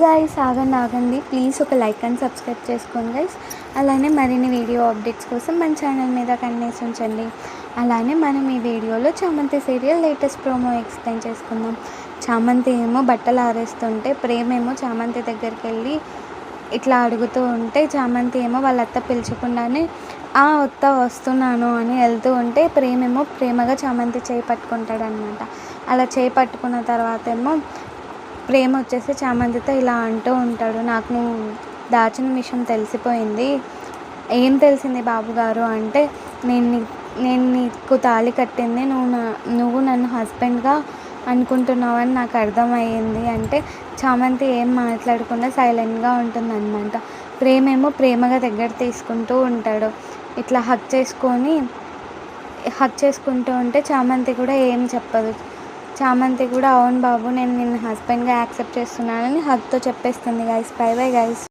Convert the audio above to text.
Guys, ఆగండి ఆగండి please ఒక లైక్ అండ్ సబ్స్క్రైబ్ చేసుకోండి గైస్. అలానే మరిన్ని వీడియో అప్డేట్స్ కోసం మన ఛానల్ మీద కన్నేసి ఉంచండి. అలానే మనం ఈ వీడియోలో చామంతి సీరియల్ లేటెస్ట్ ప్రోమో ఎక్స్ప్లెయిన్ చేసుకుందాం. చామంతి ఏమో బట్టలు ఆరేస్తుంటే ప్రేమ ఏమో చామంతి దగ్గరికి వెళ్ళి ఇట్లా అడుగుతూ ఉంటే, చామంతి ఏమో వాళ్ళ అత్త పిలిచకుండానే అత్త వస్తున్నాను అని వెళ్తూ ఉంటే ప్రేమేమో ప్రేమగా చామంతి చేయి పట్టుకుంటాడనమాట. అలా చేయి పట్టుకున్న తర్వాత ఏమో ప్రేమ వచ్చేసి చామంతితో ఇలా అంటూ ఉంటాడు, నాకు నువ్వు దాచిన విషయం తెలిసిపోయింది. ఏం తెలిసింది బాబుగారు అంటే, నేను నీకు తాళి కట్టింది నువ్వు నన్ను హస్బెండ్గా అనుకుంటున్నావని నాకు అర్థమయ్యింది అంటే చామంతి ఏం మాట్లాడకుండా సైలెంట్గా ఉంటుందన్నమాట. ప్రేమేమో ప్రేమగా దగ్గర తీసుకుంటూ ఉంటాడు. ఇట్లా హగ్ చేసుకుంటూ ఉంటే చామంతి కూడా ఏం చెప్పదు. చామంతి కూడా అవును బాబు, నేను నిన్ను హస్బెండ్గా యాక్సెప్ట్ చేస్తున్నానని హగ్తో చెప్పేస్తుంది గైస్. By bye guys.